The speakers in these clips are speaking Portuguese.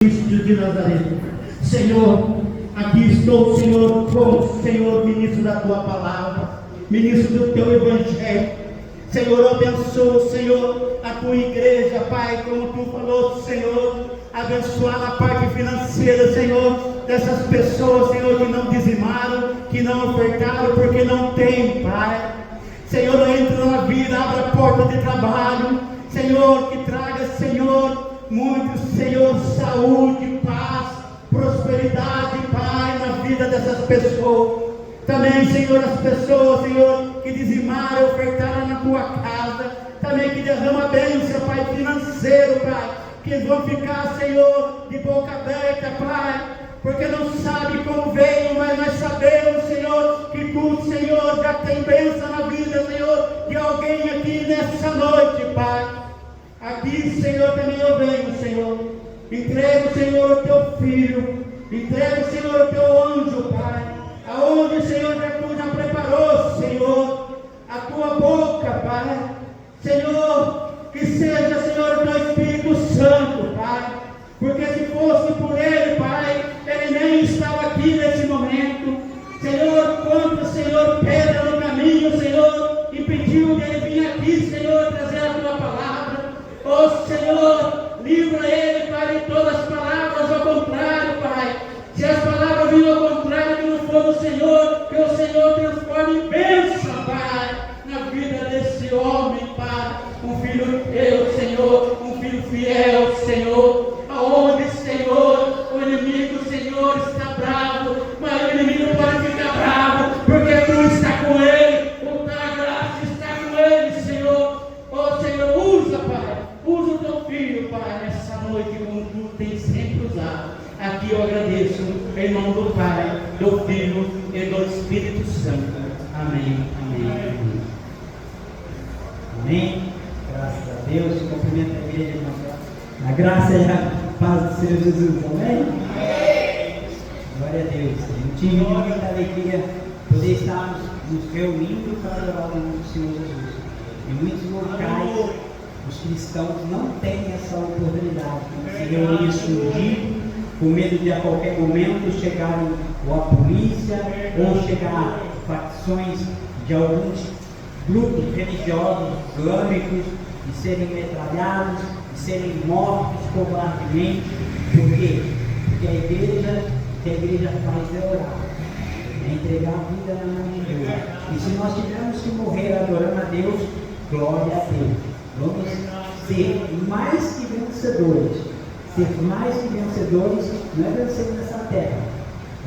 Cristo de Nazaré. Senhor, aqui estou, Senhor, como Senhor, ministro da tua palavra, ministro do teu evangelho. Senhor, abençoa, Senhor, a tua igreja, Pai, como tu falou, Senhor, abençoar na parte financeira, Senhor, dessas pessoas, Senhor, que não dizimaram, que não ofertaram, porque não tem, Pai. Senhor, entra na vida, abra a porta de trabalho, Senhor, que traga, Senhor, muito, Senhor, saúde, paz, prosperidade, Pai, na vida dessas pessoas. Também, Senhor, as pessoas, Senhor, que dizimaram, ofertaram na tua casa, também que derrama bênção, Pai, financeiro, Pai, que vão ficar, Senhor, de boca aberta, Pai, porque não sabe como veio, mas nós sabemos, Senhor, que tu, Senhor, já tem bênção na vida, Senhor, de alguém aqui nessa noite, Pai. Aqui, Senhor, também eu venho, Senhor. Entrego, Senhor, o teu filho. Entrego, Senhor, o teu anjo, Pai. Aonde, Senhor, tu já preparou, Senhor, a tua boca, Pai. Senhor, que seja, Senhor, o teu Espírito Santo, Pai. Porque se fosse por ele, Pai, ele nem estava aqui nesse momento. Senhor, quanto, Senhor, pedra no caminho, Senhor, impediu de ele vir aqui, Senhor, trazer a tua palavra. Ó Senhor, livra ele, Pai, de todas as palavras ao contrário, Pai. Se as palavras virem ao contrário, que não for do Senhor, que o Senhor transforme em bênção, Pai, na vida desse homem, Pai. Um filho teu, Senhor, um filho fiel, Senhor. Aonde, Senhor, o inimigo, Senhor, está bravo, mas o inimigo pode ficar bravo, porque tu está com ele, o tua graça está com ele, Senhor. Ó Senhor, usa, Pai. Usa o teu filho, Pai, nessa noite, como tu tens sempre usado. Aqui eu agradeço, em nome do Pai, do Filho e do Espírito Santo. Amém, amém, amém. Amém. Graças a Deus. Cumprimento a igreja, irmão. A graça e a paz do Senhor Jesus. Amém? Amém. Glória a Deus. Eu tive muita alegria poder estarmos nos reunindo para adorar o nome do Senhor Jesus. Em muitos locais, os cristãos não têm essa oportunidade de se reunir escondido, com medo de a qualquer momento chegarem ou a polícia, ou chegar facções de alguns grupos religiosos islâmicos e serem metralhados, e serem mortos covardemente. Por quê? Porque a igreja faz é orar, é entregar a vida na mão de Deus. E se nós tivermos que morrer adorando a Deus, glória a Deus. Vamos ser mais que vencedores. Ser mais que vencedores não é vencer nessa terra,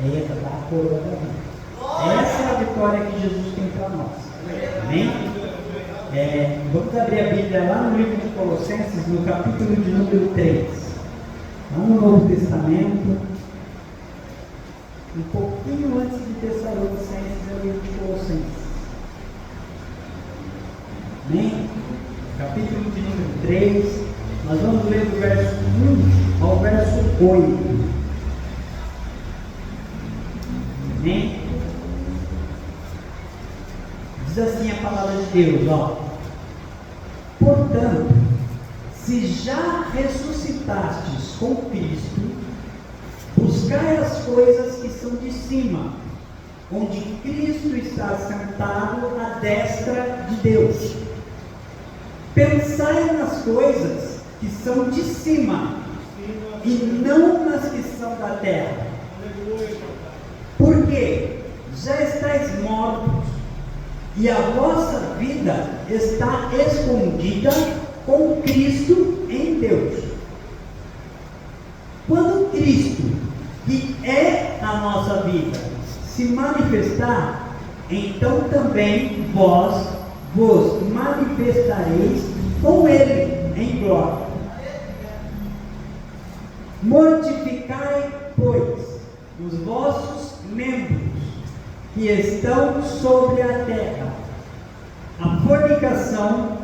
é dar a coroa da vida. Essa é a vitória que Jesus tem para nós. Amém? Vamos abrir a Bíblia lá no livro de Colossenses, no capítulo de número 3. Lá no Novo Testamento, um pouquinho antes de Tessalonicenses, é o livro de Colossenses. Amém? Capítulo de número 3, nós vamos ler do verso 1 ao verso 8. Amém? Diz assim a palavra de Deus, ó. Portanto, se já ressuscitastes com Cristo, buscai as coisas que são de cima, onde Cristo está sentado à destra de Deus. Pensai nas coisas que são de cima, e não nas que são da terra. Porque já estáis mortos, e a vossa vida está escondida com Cristo em Deus. Quando Cristo, que é a nossa vida, se manifestar, então também vós vos manifestareis com Ele em glória. Mortificai, pois, os vossos membros que estão sobre a terra: a fornicação,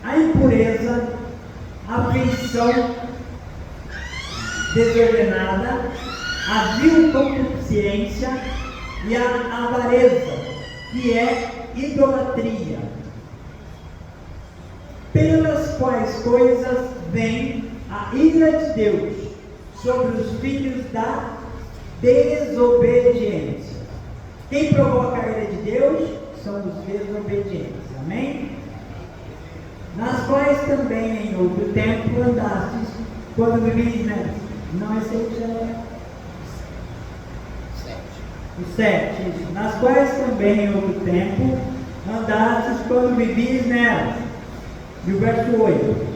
a impureza, a afeição desordenada, a vil concupiscência e a avareza, que é idolatria. Pelas quais coisas vem a ira de Deus sobre os filhos da desobediência. Quem provoca a ira de Deus são os desobedientes. Amém? Nas quais também em outro tempo andastes quando vivias nelas. Não é 6, é 7. Isso. Nas quais também em outro tempo andastes quando vivias nelas. E o verso 8.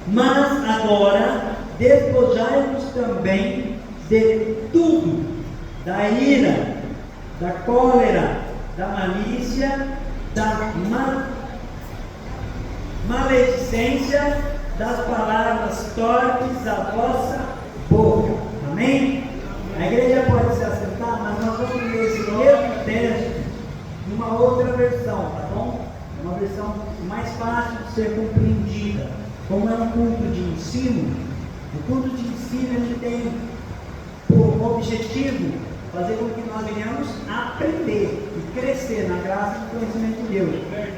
Mas agora despojai-vos também de tudo, da ira, da cólera, da malícia, da maledicência, das palavras torpes da vossa boca. Amém? A igreja pode se assentar, mas nós vamos ler esse mesmo texto numa outra versão, tá bom? Uma versão mais fácil de ser compreendida. Como é um culto de ensino, o culto de ensino ele tem por objetivo fazer com que nós venhamos aprender e crescer na graça e no conhecimento de Deus.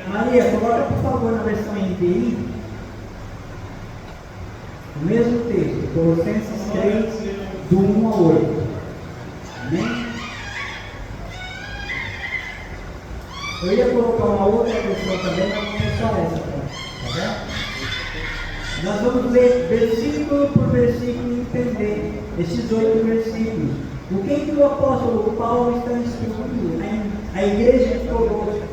Maria, coloca por favor na versão NVI o mesmo texto, Colossenses 3, do 1 ao 8. Amém? Eu ia colocar uma outra versão também, mas não é só essa, tá vendo? Nós vamos ler versículo por versículo e entender esses 8 versículos. O que o apóstolo Paulo está instruindo a igreja de Colossos?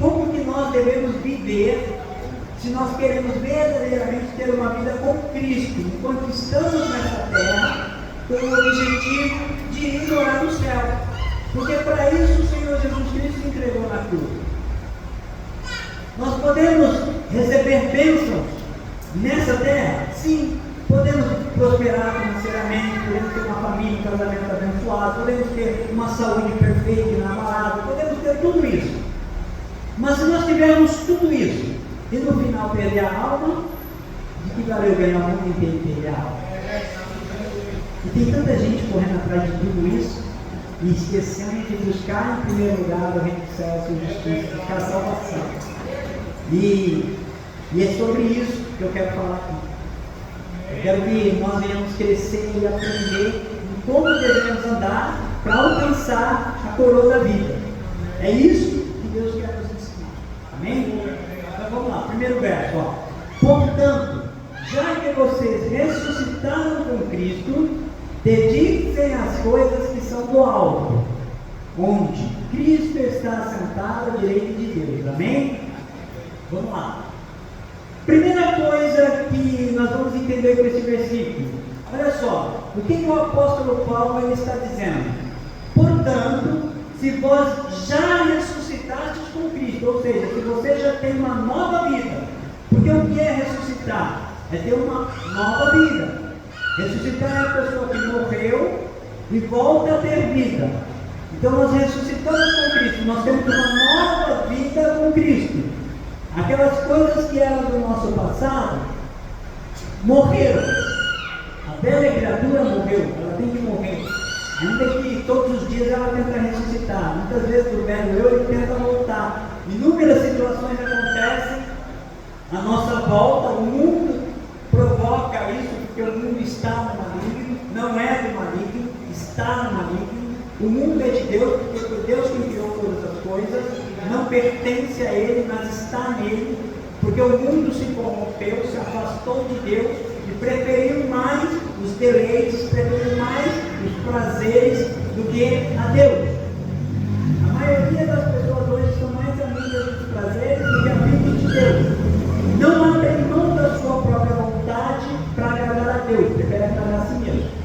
Como que nós devemos viver se nós queremos verdadeiramente ter uma vida com Cristo, enquanto estamos nessa terra, com o objetivo de ir morar no céu? Porque para isso o Senhor Jesus Cristo se entregou na cruz. Nós podemos receber bênçãos nessa terra? Sim. Podemos prosperar financeiramente, podemos ter uma família, um casamento abençoado, podemos ter uma saúde perfeita e inabalável, podemos ter tudo isso. Mas se nós tivermos tudo isso e no final perder a alma, de que valeu ganhar o mundo inteiro e perder a alma? E tem tanta gente correndo atrás de tudo isso e esquecendo de buscar em primeiro lugar o reino dos céus e justiça, buscar a salvação. E é sobre isso que eu quero falar aqui. Eu quero que nós venhamos crescer e aprender em como devemos andar para alcançar a coroa da vida. É isso que Deus quer nos ensinar. Amém? Então vamos lá, primeiro verso. Ó. Portanto, já que vocês ressuscitaram com Cristo, dediquem-se às coisas que são do alto, onde Cristo está sentado à direita de Deus. Amém? Vamos lá. Primeira coisa que nós vamos entender com esse versículo. Olha só, o que o apóstolo Paulo ele está dizendo? Portanto, se vós já ressuscitastes com Cristo, ou seja, se você já tem uma nova vida, porque o que é ressuscitar? É ter uma nova vida. Ressuscitar é a pessoa que morreu e volta a ter vida. Então nós ressuscitamos com Cristo, nós temos uma nova vida com Cristo. Aquelas coisas que eram do nosso passado morreram. A velha criatura morreu, ela tem que morrer. Ainda que todos os dias ela tenta ressuscitar. Muitas vezes o velho eu tenta voltar. Inúmeras situações acontecem à nossa volta. O mundo provoca isso porque o mundo está no maligno. Não é do maligno, está no maligno. O mundo é de Deus, porque foi Deus quem criou todas as coisas, não pertence a Ele, mas está nele, porque o mundo se corrompeu, se afastou de Deus e preferiu mais os deleites, preferiu mais os prazeres do que a Deus. A maioria das pessoas hoje são mais amigas dos prazeres do que amigos de Deus. Não abrem mão da sua própria vontade para agradar a Deus, preferem agradar a si mesmo.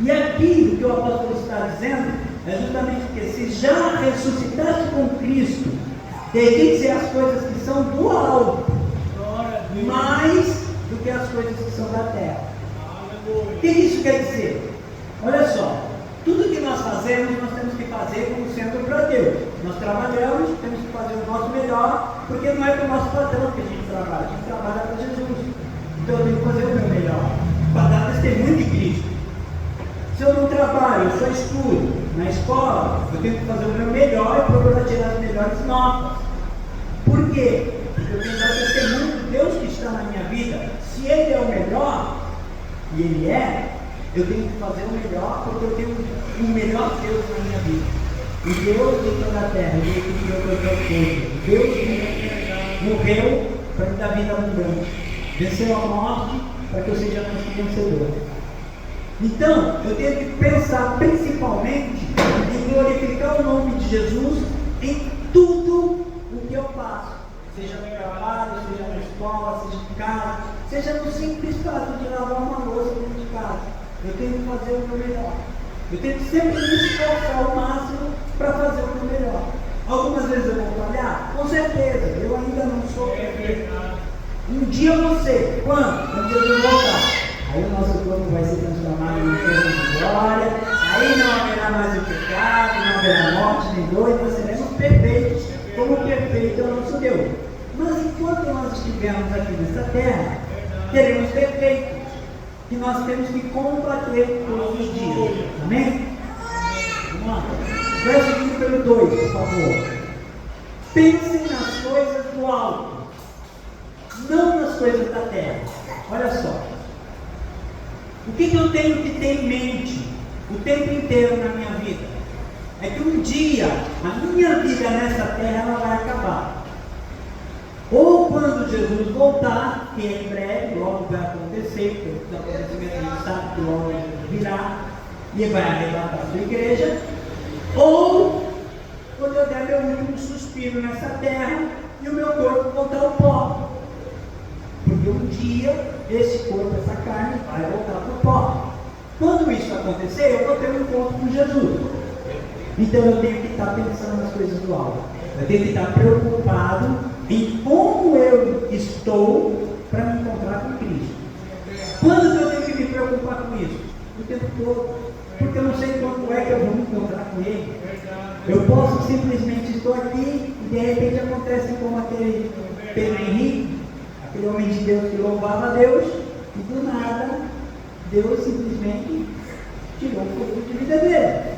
E aqui o que o apóstolo está dizendo é justamente que se já ressuscitaste com Cristo, dedique-se às coisas que são do alto, mais do que as coisas que são da terra. O que isso quer dizer? Olha só, tudo que nós fazemos, nós temos que fazer como sendo para Deus. Nós trabalhamos, temos que fazer o nosso melhor, porque não é para o nosso patrão que a gente trabalha para Jesus. Então eu tenho que fazer o meu melhor, para dar testemunho de Cristo. Se eu não trabalho, eu só estudo na escola, eu tenho que fazer o meu melhor e procurar tirar as melhores notas. Por quê? Porque eu tenho que dar testemunho de Deus que está na minha vida. Se Ele é o melhor, e Ele é, eu tenho que fazer o melhor, porque eu tenho o melhor Deus na minha vida. O Deus de toda a terra, o Deus que criou todas as coisas. Deus que morreu para me dar vida abundante. Venceu a morte para que eu seja mais que vencedor. Então, eu tenho que pensar principalmente em glorificar o nome de Jesus em tudo o que eu faço. Seja no trabalho, seja na escola, seja em casa, seja no simples fato de lavar uma louça dentro de casa. Eu tenho que fazer o meu melhor. Eu tenho que sempre me esforçar ao máximo para fazer o meu melhor. Algumas vezes eu vou falhar? Com certeza, eu ainda não sou perfeito. Um dia você, quando Jesus voltar, aí o nosso corpo vai se transformar em um corpo de glória, aí não haverá mais o pecado, não haverá morte nem dor, e nós seremos perfeitos, como perfeito é o nosso Deus. Mas enquanto nós estivermos aqui nessa terra, teremos defeitos que nós temos que combater todos os dias. Amém? Vamos lá. Verso número 2, por favor. Pensem nas coisas do alto, não nas coisas da terra. Olha só. O que eu tenho que ter em mente o tempo inteiro na minha vida? É que um dia a minha vida nessa terra ela vai acabar. Ou quando Jesus voltar, que é em breve, logo vai acontecer, porque os acontecimentos a gente sabe que logo Jesus virá e vai arrebatar a sua igreja, ou quando eu der meu último suspiro nessa terra e o meu corpo voltar ao pó. Porque um dia esse corpo, essa carne, vai voltar para o pó. Quando isso acontecer, eu vou ter um encontro com Jesus. Então eu tenho que estar pensando nas coisas do alto. Eu tenho que estar preocupado em como eu estou para me encontrar com Cristo. Quando eu tenho que me preocupar com isso? O tempo todo. Porque eu não sei quando é que eu vou me encontrar com Ele. Eu posso simplesmente estar aqui e de repente acontece como aquele Pedro Henrique, aquele homem de Deus que louvava a Deus, e do nada Deus simplesmente tirou o fogo de vida dele.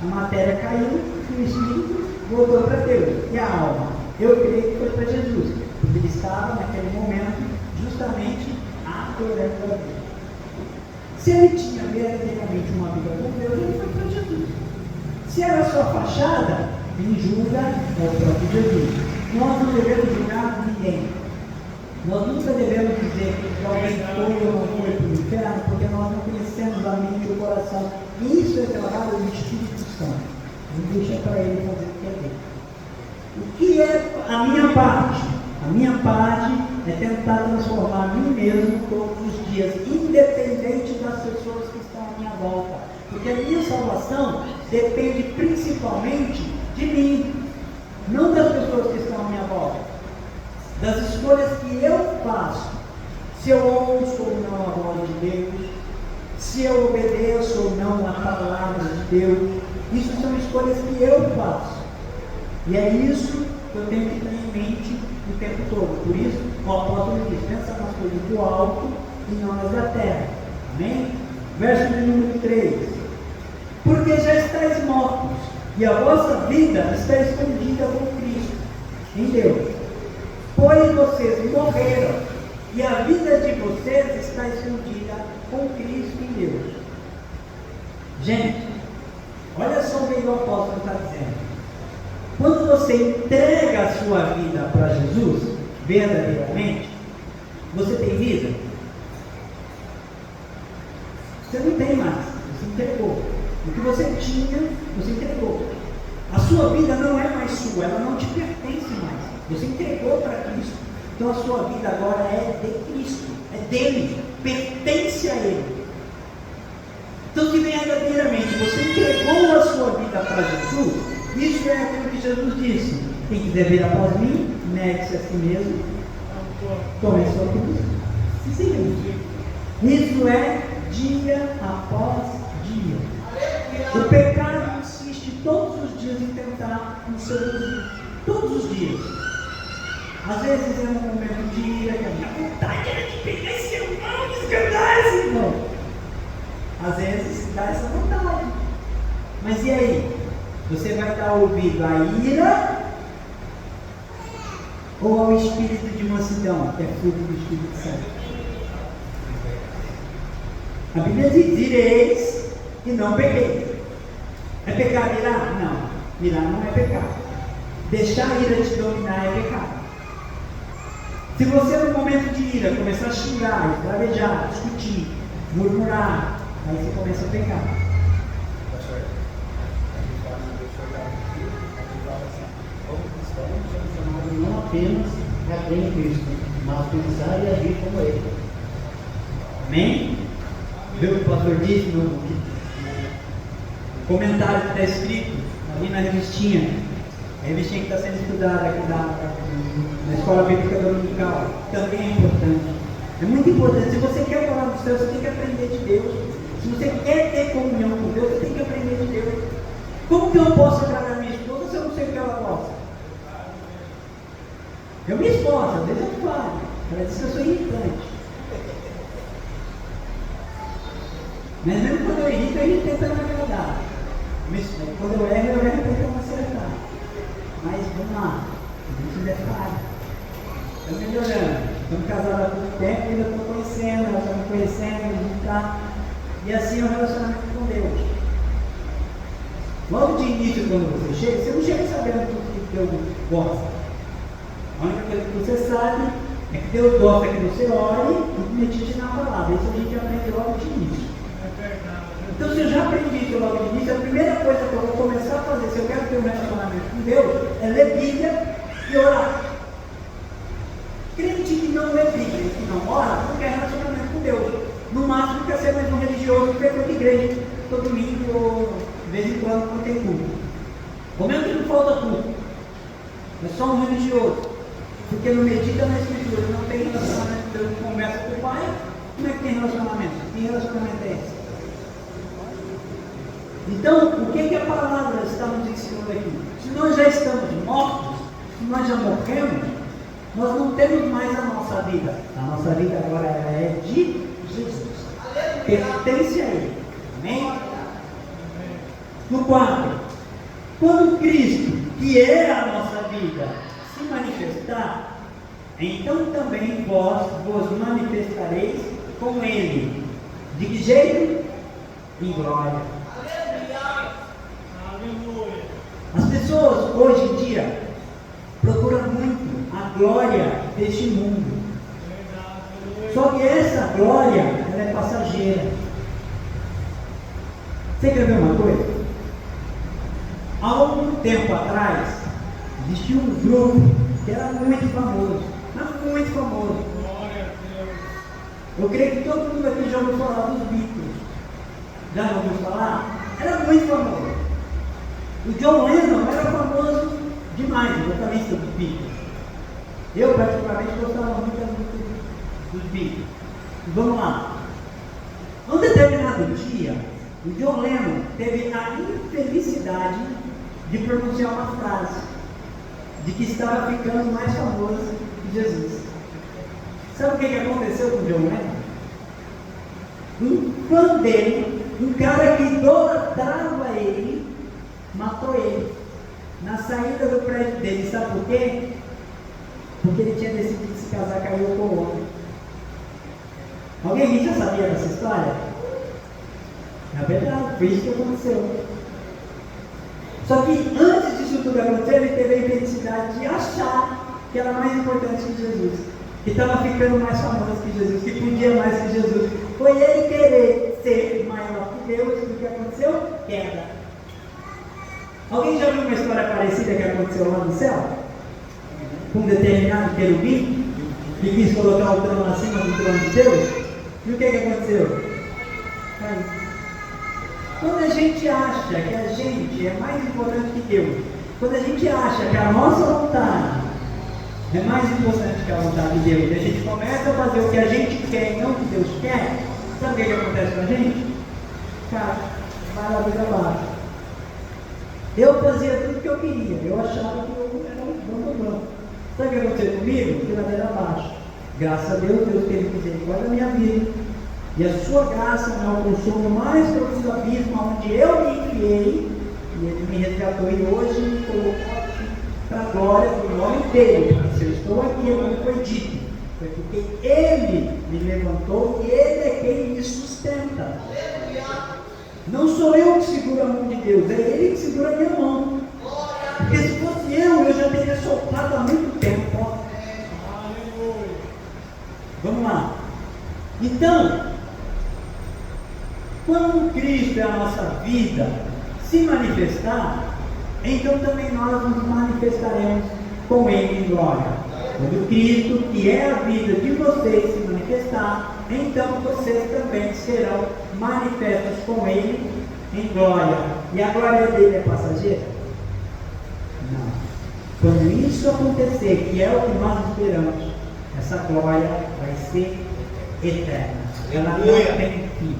A matéria caiu e o espírito voltou para Deus. E a alma? Eu creio que foi para Jesus, porque ele estava naquele momento justamente adorando a Deus. Se ele tinha verdadeiramente uma vida com Deus, ele foi para Jesus. Se era só fachada, quem julga é o próprio Jesus. Nós não devemos julgar ninguém. Nós nunca devemos dizer que alguém foi ou não foi para o inferno, porque nós não conhecemos a mente e o coração. E isso é trabalho do Espírito Santo. Não deixa para ele fazer o que é dele. O que é a minha parte? A minha parte é tentar transformar a mim mesmo todos os dias, independente das pessoas que estão à minha volta. Porque a minha salvação depende principalmente de mim, não das pessoas que estão à minha volta. Das escolhas que eu faço. Se eu ouço ou não a voz de Deus, se eu obedeço ou não a palavra de Deus, isso são escolhas que eu faço. E é isso que eu tenho que ter em mente o tempo todo. Por isso, o apóstolo diz: pensa nas coisas do alto e não nas da terra. Amém? Verso de número 3. Porque já estáis mortos, e a vossa vida está escondida com Cristo em Deus. Pois vocês morreram, e a vida de vocês está escondida com Cristo em Deus. Gente, olha só o que o apóstolo está dizendo. Quando você entrega a sua vida para Jesus, verdadeiramente, você tem vida? Você não tem mais, você entregou. O que você tinha, você entregou. A sua vida não é mais sua, ela não te pertence mais. Você entregou para Cristo. Então a sua vida agora é de Cristo, é dele, pertence a Ele. Então, se verdadeiramente você entregou a sua vida para Jesus, isso é aquilo que Jesus disse: quem quiser vir após mim, negue-se a si mesmo, tome a sua cruz e siga-me. Isso é dia após dia. O pecado insiste todos os dias em tentar nos seduzir. Todos os dias. Às vezes é um momento de ira, que a minha vontade era de pegar esse irmão e escandar esse irmão. Às vezes dá essa vontade. Mas e aí? Você vai dar ouvido à ira ou ao espírito de mansidão, que é fruto do Espírito Santo? A Bíblia diz: ireis e não pequeis. É pecado irar? Não. Irar não é pecado. Deixar a ira te dominar é pecado. Se você no momento de ira começar a xingar, esbravejar, discutir, murmurar, aí você começa a pecar. Não apenas a crer em Cristo, mas pensar e agir como Ele. Amém? Viu o que o pastor disse no comentário que está escrito ali na revistinha? A revistinha que está sendo estudada aqui na Escola Bíblica Dominical. Também é importante. É muito importante. Se você quer falar do céu, você tem que aprender de Deus. Se você quer ter comunhão com Deus, você tem que aprender de Deus. Como que eu posso agradar minha esposa se eu não sei o que ela gosta? Eu me esforço, às vezes eu falo. Ela diz que eu sou irritante. Mas mesmo quando eu irrito tentando agradar. Quando eu erro tentando acertar. Mas vamos lá, a gente ainda é falho. Estamos melhorando. Estamos casados há pouco tempo, ainda estou conhecendo, ela está me conhecendo, a gente está. E assim é o relacionamento com Deus. Logo de início, quando você não chega sabendo tudo que Deus gosta. A única coisa que você sabe é que Deus gosta que você ore e medite na palavra. Isso a gente aprende logo de início. Então, se eu já aprendi isso logo de início, a primeira coisa que eu vou começar a fazer, se eu quero ter um relacionamento com Deus, é ler Bíblia e orar. Crente que não lê Bíblia e que não ora, não quer relacionamento com Deus. No máximo, quer ser mais um religioso que frequenta a igreja todo domingo ou de vez em quando, quando tem culto. Ou mesmo que não falta culto. É só um religioso. Porque não medita na Escritura, não tem relacionamento com Deus, não conversa com o Pai. Como é que tem relacionamento? Que relacionamento é esse? Então, o que a palavra está nos ensinando aqui? Se nós já estamos mortos, se nós já morremos, nós não temos mais a nossa vida. A nossa vida agora é de Jesus. Pertence a Ele. Amém? No quarto, quando Cristo, que é a nossa vida, se manifestar, então também vos manifestareis com Ele. De que jeito? Em glória. As pessoas hoje em dia procuram muito a glória deste mundo. Só que essa glória, ela é passageira. Você quer ver uma coisa? Há algum tempo atrás, existia um grupo que era muito famoso. Mas muito famoso. Eu creio que todo mundo aqui já ouviu falar dos Beatles. Já não ouviu falar? Era muito famoso. O John Lennon era famoso demais, o vocalista dos Beatles. Eu, particularmente, gostava muito das músicas dos Beatles. Vamos lá. Um determinado dia, o John Lennon teve a infelicidade de pronunciar uma frase de que estava ficando mais famoso que Jesus. Sabe o que aconteceu com o John Lennon? Um fã dele, um cara que idolatrava ele, matou ele na saída do prédio dele. Sabe por quê? Porque ele tinha decidido se casar com a Yoko Ono. Alguém aqui já sabia dessa história? É verdade, foi isso que aconteceu. Só que antes disso tudo acontecer, ele teve a infelicidade de achar que era mais importante que Jesus, que estava ficando mais famoso que Jesus, que podia mais que Jesus. Foi ele querer ser maior que Deus. E o que aconteceu? Queda. Alguém já viu uma história parecida que aconteceu lá no céu? Com um determinado querubim que quis colocar o trono acima do trono de Deus? E o que aconteceu? Caiu. Quando a gente acha que a gente é mais importante que Deus, quando a gente acha que a nossa vontade é mais importante que a vontade de Deus, e a gente começa a fazer o que a gente quer e não o que Deus quer, sabe o que acontece com a gente? Cara, vai lá vida abaixo. Eu fazia tudo o que eu queria, eu achava que eu era um bom. Sabe o que aconteceu comigo? Que ladeira abaixo. Graças a Deus, Deus teve misericórdia da minha vida. E a sua graça me alcançou no mais profundo abismo onde eu me enfiei, e Ele me resgatou e hoje me colocou aqui para a glória do nome dele. Se eu estou aqui, não foi dito, foi porque Ele me levantou e Ele é quem me sustenta. sou eu que seguro a mão de Deus, é Ele que segura a minha mão. Porque se fosse eu já teria soltado há muito tempo. Ó. Vamos lá. Então, quando Cristo é a nossa vida se manifestar, então também nós nos manifestaremos com Ele em glória. Quando Cristo, que é a vida de vocês, se manifestar, então vocês também serão manifestos com Ele em glória. E a glória dele é passageira? Não. Quando isso acontecer, que é o que nós esperamos, essa glória vai ser eterna. Ela não tem fim.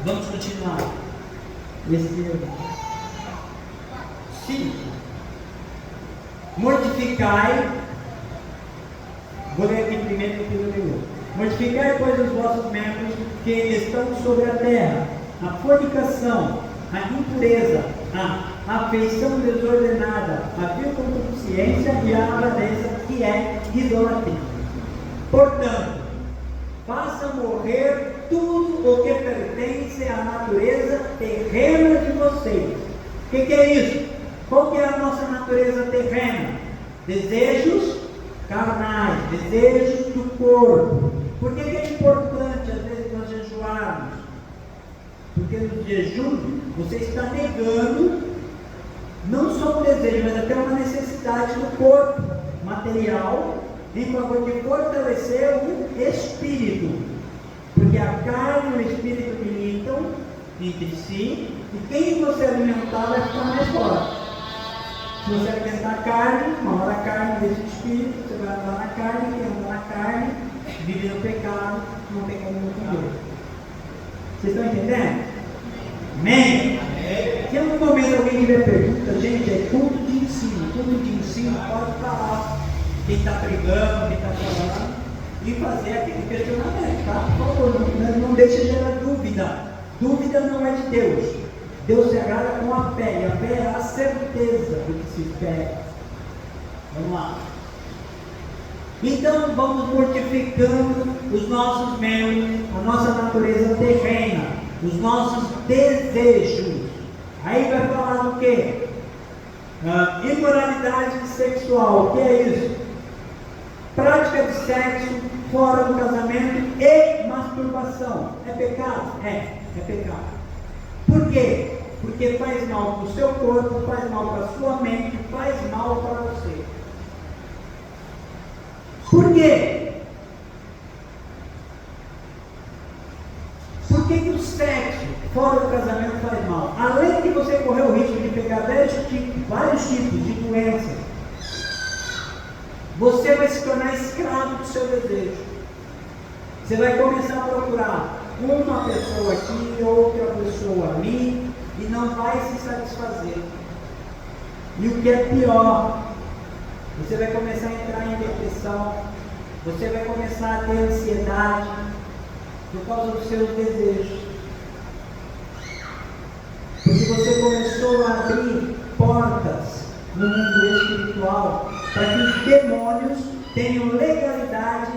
Vamos continuar. Sim. Mortificai. Vou ler aqui primeiro que eu leio. Mortificai, pois, os vossos membros que estão sobre a terra: a fornicação, a impureza, a afeição desordenada, a vil concupiscência e a avareza, que é idolatria. Portanto, faça morrer tudo o que pertence à natureza terrena de vocês. O que é isso? Qual que é a nossa natureza terrena? Desejos carnais, desejos do corpo. Por que é importante às vezes nós jejuarmos? Porque no jejum você está negando não só o desejo, mas até uma necessidade do corpo material, em favor de fortalecer o espírito. Porque a carne e o espírito militam entre si, e quem você alimentar vai ficar mais forte. Se você alimentar a carne, uma hora a carne deixa o espírito, você vai andar na carne, quem anda na carne vive no pecado, não tem como viver. Vocês estão entendendo? Amém? Se em algum momento alguém tiver pergunta, gente, é culto de ensino. Culto de ensino pode falar. Quem está pregando, quem está falando, e fazer aquele questionamento, tá? Por favor, não deixe gerar dúvida. Dúvida não é de Deus. Deus se agrada com a fé, e a fé é a certeza do que se espera. Vamos lá. Então vamos mortificando os nossos membros, a nossa natureza terrena, os nossos desejos. Aí vai falar do quê? Imoralidade sexual. O que é isso? Prática de sexo fora do casamento e masturbação. É pecado? É pecado. Por quê? Porque faz mal para o seu corpo, faz mal para a sua mente, faz mal para você. Por quê? Por que o sexo fora do casamento faz mal? Além de você correr o risco de pegar vários tipos de doenças, você vai se tornar escravo do seu desejo. Você vai começar a procurar uma pessoa aqui, outra pessoa ali, e não vai se satisfazer. E o que é pior, você vai começar a entrar em depressão, você vai começar a ter ansiedade por causa dos seus desejos. Porque você começou a abrir portas no mundo espiritual para que os demônios tenham legalidade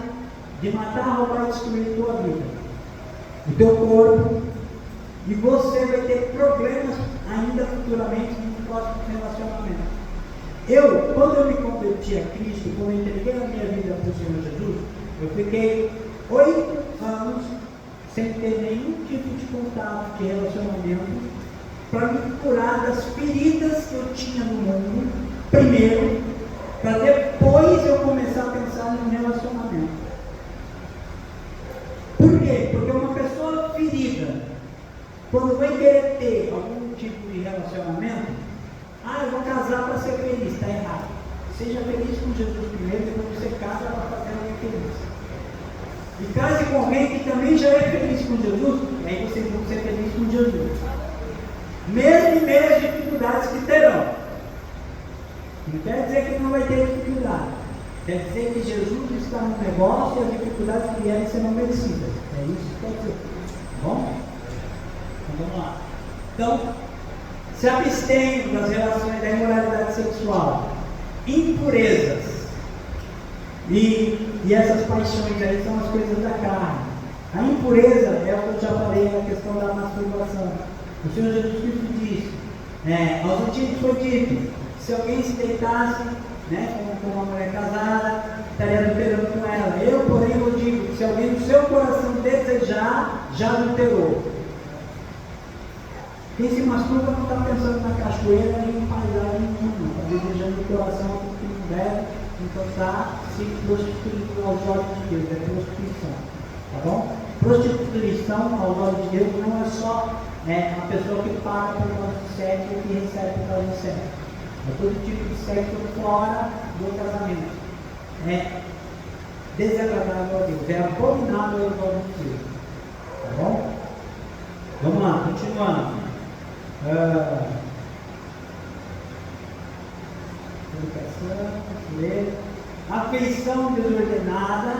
de matar, roubar e destruir tua vida, o teu corpo, e você vai ter problemas ainda futuramente no próximo relacionamento. Quando eu me converti a Cristo, quando eu entreguei a minha vida para o Senhor Jesus, eu fiquei 8 anos sem ter nenhum tipo de contato, de relacionamento, para me curar das feridas que eu tinha no mundo, primeiro, para depois eu começar a pensar no relacionamento. Por quê? Porque uma pessoa ferida, quando vai querer ter algum tipo de relacionamento, eu vou casar para ser feliz, está errado. Seja feliz com Jesus primeiro, depois você casa para fazer alguém feliz. E case com alguém que também já é feliz com Jesus, e aí vocês vão ser felizes com Jesus. Mesmo em meio às dificuldades que terão. Não quer dizer que não vai ter dificuldade. Quer dizer que Jesus está no negócio e as dificuldades que vierem serão merecidas. É isso que quer dizer. Tá bom? Então vamos lá. Então, se abstenham das relações da imoralidade sexual, impurezas, e essas paixões aí são as coisas da carne. A impureza é o que eu já falei, a questão da masturbação. O Senhor Jesus Cristo disse, aos antigos foi dito, se alguém se deitasse, né, com uma mulher casada, estaria adulterando com ela. Eu, porém, eu digo, se alguém no seu coração desejar, já adulterou. Quem se masturba não está pensando na cachoeira nem em paisagem nenhuma, está desejando o coração aquilo que não deve, então está se prostituindo aos olhos de Deus, é prostituição, tá bom? Prostituição aos olhos de Deus não é só uma pessoa que paga por causa de sexo ou que recebe por causa de sexo, é todo tipo de sexo fora do casamento, é desagradável a Deus, é abominável aos olhos de Deus, tá bom? Vamos lá, continuando. Afeição desordenada,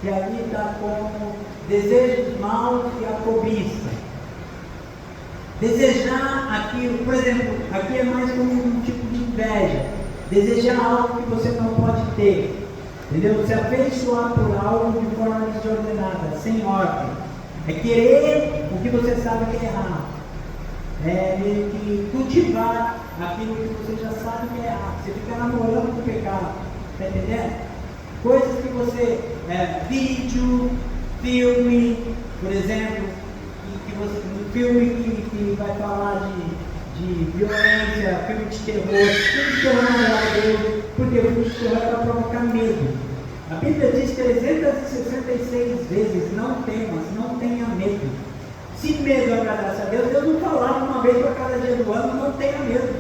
que ali está como desejos maus e a cobiça. Desejar aquilo, por exemplo, aqui é mais como um tipo de inveja. Desejar algo que você não pode ter. Entendeu? Se afeiçoar por algo de forma desordenada, sem ordem. É querer o que você sabe que é errado. É meio que cultivar aquilo que você já sabe que é errado. Você fica namorando com o pecado, está entendendo? Coisas que você, vídeo, filme, por exemplo, um filme que vai falar de violência, filme de terror, filme de terror não é Deus, porque o filme de terror é para provocar medo. A Bíblia diz 366 vezes, não temas, não tenha medo. Se medo agradasse a Deus, Deus não falava uma vez para cada dia do ano, não tenha medo.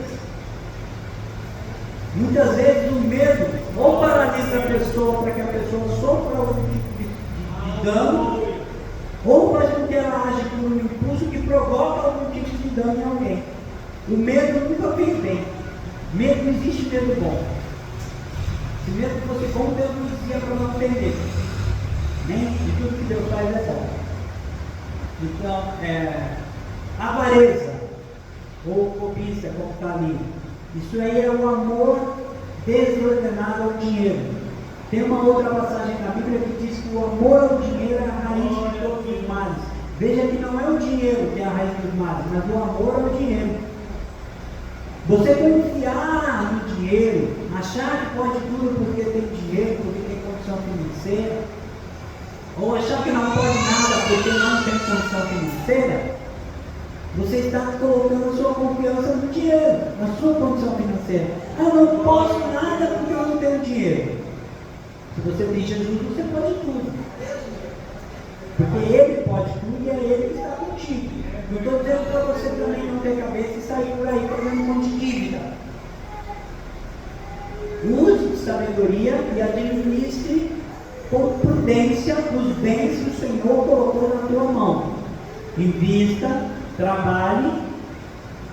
Muitas vezes o medo ou paralisa a pessoa para que a pessoa sofra algum tipo de dano, ou faz com que ela age por um impulso que provoca algum tipo de dano em alguém. O medo nunca fez bem. Medo não existe medo bom. Se medo fosse bom, Deus não dizia para não ofender. Nem de tudo que Deus faz é bom. Então, avareza ou cobiça, como está ali, isso aí é o amor desordenado ao dinheiro. Tem uma outra passagem na Bíblia que diz que o amor ao dinheiro é a raiz de todos os males. Veja que não é o dinheiro que é a raiz dos males, mas o amor ao dinheiro. Você confiar no dinheiro, achar que pode tudo porque tem dinheiro, porque tem condição financeira, ou achar que não pode nada porque não tem condição financeira, você está colocando a sua confiança no dinheiro, na sua condição financeira. Eu não posso nada porque eu não tenho dinheiro. Se você tem Jesus, você pode tudo. Porque Ele pode tudo e é Ele que está contigo. Não estou dizendo para você também não ter cabeça e sair por aí fazendo um monte de dívida. Use de sabedoria e administre com prudência os bens que o Senhor colocou na tua mão. Invista, trabalhe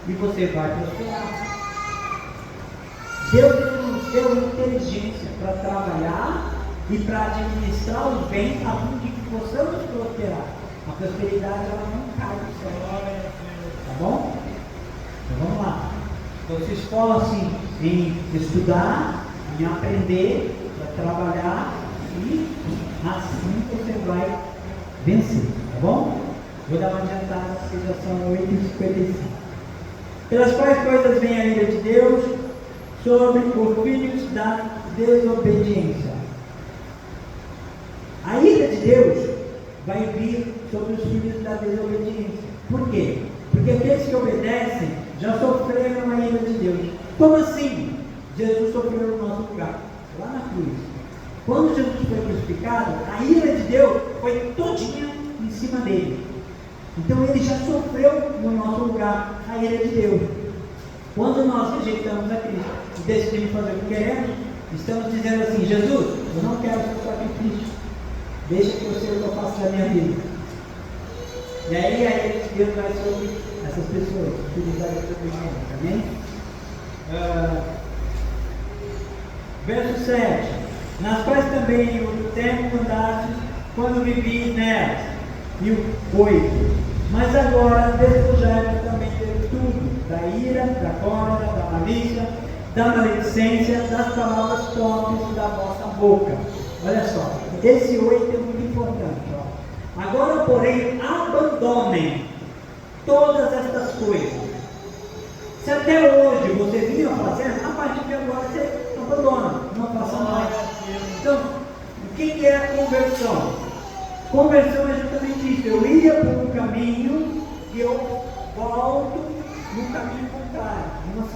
e você vai prosperar. Deus nos deu inteligência para trabalhar e para administrar os bens a fim de que possamos prosperar. A prosperidade ela não cai do céu. Tá bom? Então vamos lá. Então se esforce em estudar, em aprender, para trabalhar e assim você vai vencer. Tá bom? Vou dar uma adiantada, porque já são 8h55. Pelas quais coisas vem a ira de Deus sobre os filhos da desobediência. A ira de Deus vai vir sobre os filhos da desobediência. Por quê? Porque aqueles que obedecem já sofreram a ira de Deus. Como assim? Jesus sofreu no nosso lugar, lá na cruz. Quando Jesus foi crucificado, a ira de Deus foi todinha em cima dele. Então ele já sofreu no nosso lugar a ira de Deus. Quando nós rejeitamos a Cristo e decidimos fazer o que queremos, estamos dizendo assim: Jesus, eu não quero seu sacrifício, deixa que eu sei o que eu faço da minha vida. E aí a ira de Deus vai sobre essas pessoas, filhos da desobediência. Amém? Verso 7: nas quais também o tempo andastes quando vivi nelas. E o 8: mas agora despojai-vos também de tudo, da ira, da cólera, da malícia, da maledicência, das palavras torpes da vossa boca. Olha só, esse 8 é muito importante. Ó. Agora, porém, abandonem todas estas coisas. Se até hoje você vinha fazendo, a partir de agora você abandona, não faça mais. Então, o que é a conversão? Conversão é justamente isso. Eu ia por um caminho e eu volto no caminho contrário,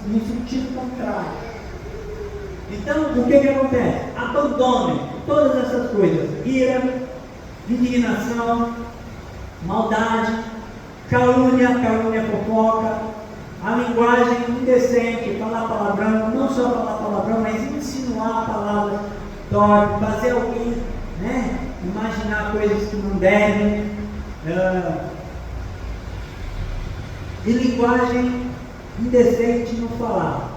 no sentido contrário. Então, o que acontece? Abandone todas essas coisas: ira, indignação, maldade, calúnia, fofoca, a linguagem indecente, falar palavrão, não só falar palavrão, mas insinuar palavras torpes, fazer alguém, imaginar coisas que não devem, e linguagem indecente no falar.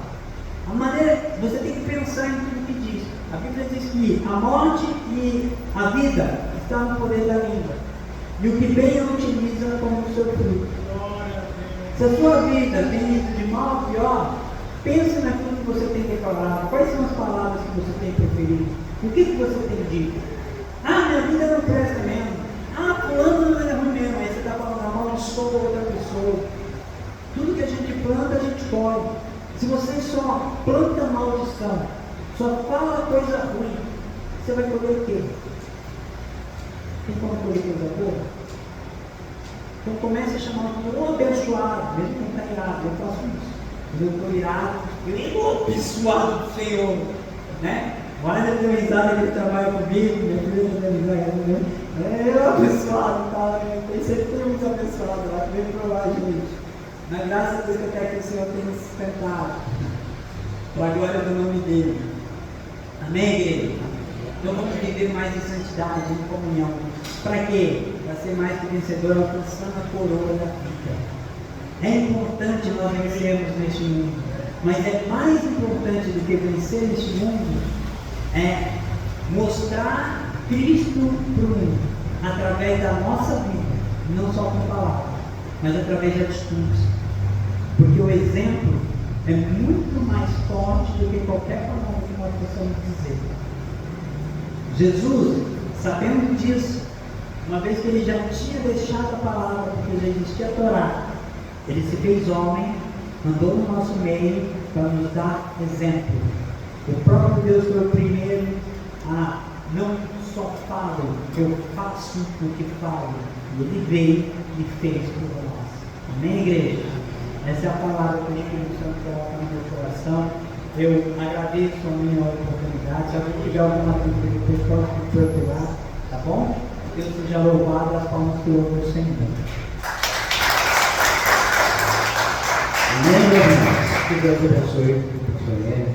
A maneira, você tem que pensar em tudo que diz. A Bíblia diz que a morte e a vida está no poder da língua, e o que bem a utiliza como seu fruto. Se a sua vida tem ido de mal a pior, pense naquilo que você tem declarado. Quais são as palavras que você tem preferido? O que você tem dito? Ah, minha vida não presta mesmo. Ah, fulano não é ruim mesmo. Aí você está falando, amaldiçoa outra pessoa. Tudo que a gente planta, a gente colhe. Se você só planta maldição, só fala coisa ruim, você vai colher o quê? Tem como colher coisa boa? Então comece a chamar o abençoado, mesmo que não está irado. Eu faço isso. Quando eu estou irado, eu nem vou abençoado do Senhor, Mas ele deu risada que ele trabalha comigo, minha filha deu risada comigo. Eu abençoado, tá? Tem sempre uns abençoados lá que vem provar a gente. Mas graças a Deus que eu quero que o Senhor tenha sustentado, para a glória do nome dele. Amém, igreja? Então vamos viver mais em santidade, em comunhão. Para quê? Para ser mais que vencedor, alcançando a coroa da vida. É importante nós vencermos neste mundo, mas é mais importante do que vencer neste mundo é mostrar Cristo para o mundo através da nossa vida, não só com palavras, mas através de atitudes. Porque o exemplo é muito mais forte do que qualquer palavra que nós possamos dizer. Jesus, sabendo disso, uma vez que ele já tinha deixado a palavra, porque já existia a Torá, ele se fez homem, andou no nosso meio para nos dar exemplo. O próprio Deus foi o primeiro a não só falo, eu faço o que falo. E ele veio e fez por nós. Amém, igreja? Essa é a palavra que o Espírito Santo coloca no meu coração. Eu agradeço a minha oportunidade. Se alguém tiver alguma dúvida, depois pode me procurar, tá bom? Deus seja louvado, as palmas que louvam o Senhor. Amém, irmãos? Que Deus abençoe o Senhor.